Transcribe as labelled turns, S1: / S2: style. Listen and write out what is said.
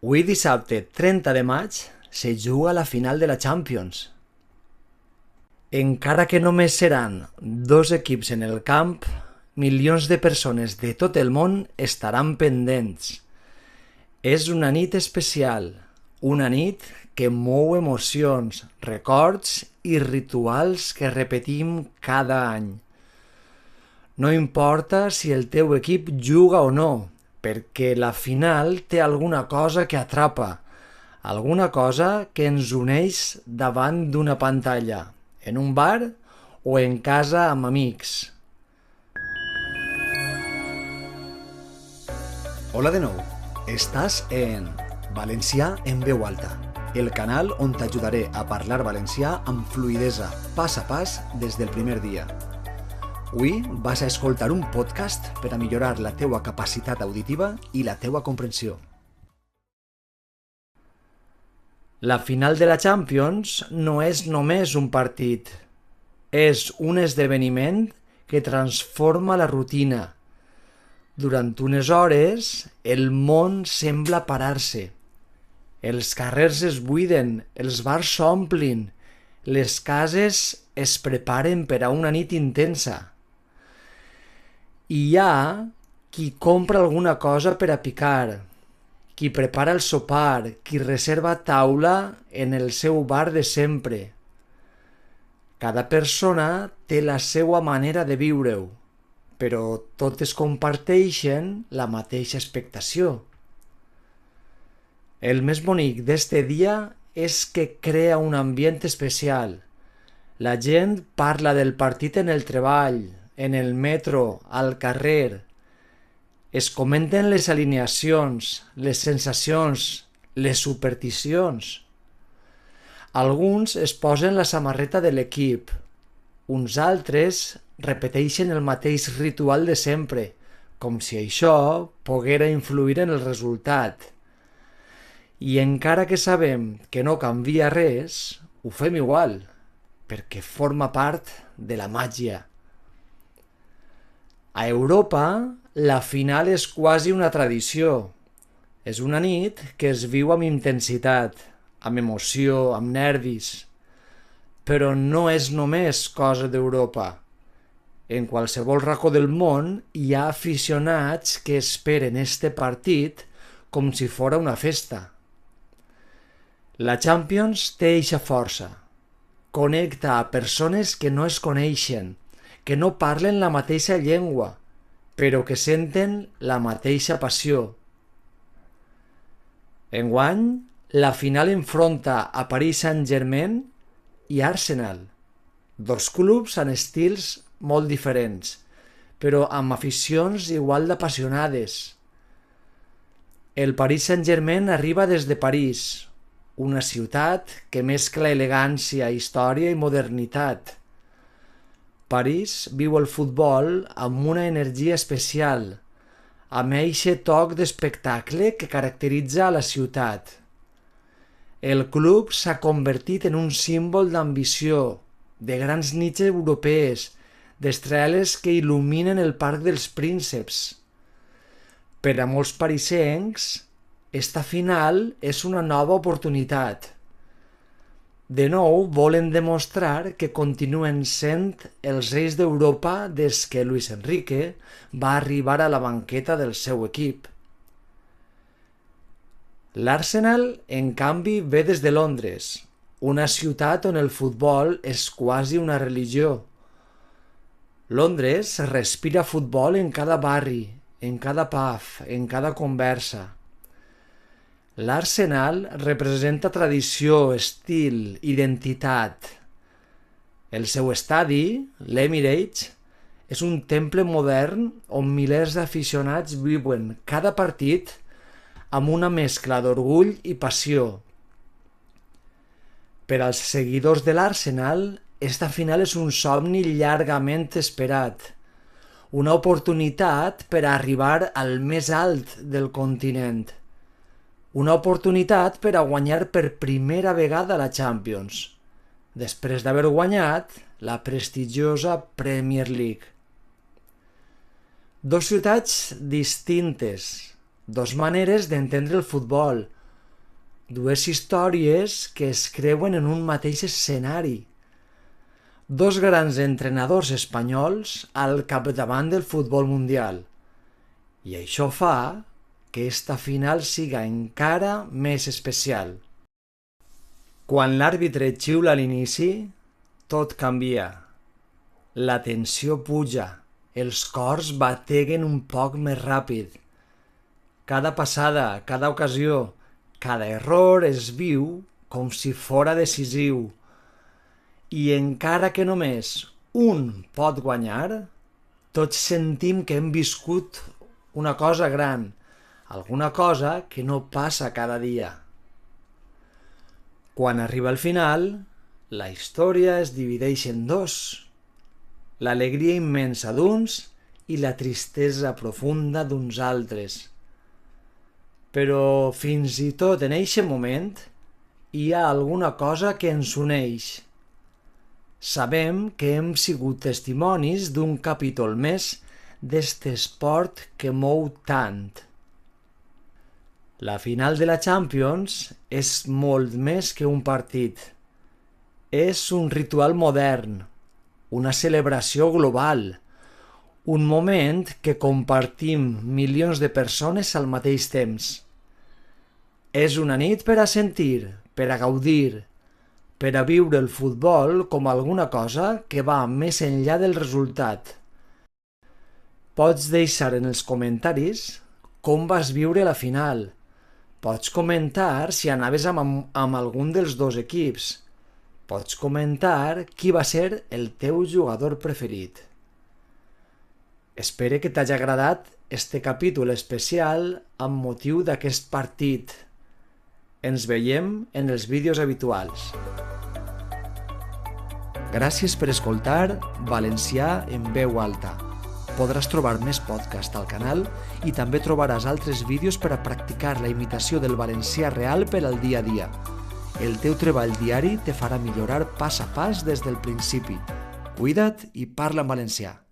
S1: Avui dissabte 30 de maig se juga la final de la Champions. Encara que només seran dos equips en el camp, milions de persones de tot el món estaran pendents. És una nit especial, una nit que mou emocions, records i rituals que repetim cada any. No importa si el teu equip juga o no, perquè la final té alguna cosa que atrapa, alguna cosa que ens uneix davant d'una pantalla, en un bar o en casa amb amics. Hola de nou, estàs en Valencià en veu alta, el canal on t'ajudaré a parlar valencià amb fluïdesa, pas a pas des del primer dia. Avui vas a escoltar un podcast per a millorar la teua capacitat auditiva i la teua comprensió. La final de la Champions no és només un partit. És un esdeveniment que transforma la rutina. Durant unes hores, el món sembla parar-se. Els carrers es buiden, els bars s'omplin, les cases es preparen per a una nit intensa. I hi ha qui compra alguna cosa per a picar, qui prepara el sopar, qui reserva taula en el seu bar de sempre. Cada persona té la seva manera de viure-ho, però totes comparteixen la mateixa expectació. El més bonic d'este dia és que crea un ambient especial. La gent parla del partit en el treball, en el metro, al carrer. Es comenten les alineacions, les sensacions, les supersticions. Alguns es posen la samarreta de l'equip. Uns altres repeteixen el mateix ritual de sempre, com si això poguera influir en el resultat. I encara que sabem que no canvia res, ho fem igual, perquè forma part de la màgia. A Europa, la final és quasi una tradició. És una nit que es viu amb intensitat, amb emoció, amb nervis. Però no és només cosa d'Europa. En qualsevol racó del món hi ha aficionats que esperen este partit com si fora una festa. La Champions té eixa força. Connecta a persones que no es coneixen, que no parlen la mateixa llengua, però que senten la mateixa passió. Enguany, la final enfronta a Paris Saint-Germain i Arsenal, dos clubs amb estils molt diferents, però amb aficions igual d'apassionades. El Paris Saint-Germain arriba des de París, una ciutat que mescla elegància, història i modernitat. París viu el futbol amb una energia especial, amb eixe toc d'espectacle que caracteritza a la ciutat. El club s'ha convertit en un símbol d'ambició, de grans nits europees, d'estreles que il·luminen el Parc dels Prínceps. Per a molts parisencs, esta final és una nova oportunitat. De nou, volen demostrar que continuen sent els reis d'Europa des que Luis Enrique va arribar a la banqueta del seu equip. L'Arsenal, en canvi, ve des de Londres, una ciutat on el futbol és quasi una religió. Londres respira futbol en cada barri, en cada pub, en cada conversa. L'Arsenal representa tradició, estil, identitat. El seu estadi, l'Emirates, és un temple modern on milers d'aficionats viuen cada partit amb una mescla d'orgull i passió. Per als seguidors de l'Arsenal, esta final és un somni llargament esperat, una oportunitat per a arribar al més alt del continent. Una oportunitat per a guanyar per primera vegada la Champions, després d'haver guanyat la prestigiosa Premier League. Dos ciutats distintes, dos maneres d'entendre el futbol, dues històries que es creuen en un mateix escenari. Dos grans entrenadors espanyols al capdavant del futbol mundial. I això fa que esta final siga encara més especial. Quan l'àrbitre xiula a l'inici, tot canvia. La tensió puja, els cors bateguen un poc més ràpid. Cada passada, cada ocasió, cada error es viu com si fora decisiu. I encara que només un pot guanyar, tots sentim que hem viscut una cosa gran, alguna cosa que no passa cada dia. Quan arriba el final, la història es divideix en dos. L'alegria immensa d'uns i la tristesa profunda d'uns altres. Però fins i tot en eixe moment hi ha alguna cosa que ens uneix. Sabem que hem sigut testimonis d'un capítol més d'este esport que mou tant. La final de la Champions és molt més que un partit. És un ritual modern, una celebració global, un moment que compartim milions de persones al mateix temps. És una nit per a sentir, per a gaudir, per a viure el futbol com alguna cosa que va més enllà del resultat. Pots deixar en els comentaris com vas viure la final. Pots comentar si anaves amb algun dels dos equips. Pots comentar qui va ser el teu jugador preferit. Espero que t'hagi agradat este capítol especial amb motiu d'aquest partit. Ens veiem en els vídeos habituals. Gràcies per escoltar Valencià en veu alta. Podràs trobar més podcast al canal i també trobaràs altres vídeos per a practicar la imitació del valencià real per al dia a dia. El teu treball diari te farà millorar pas a pas des del principi. Cuida't i parla en valencià.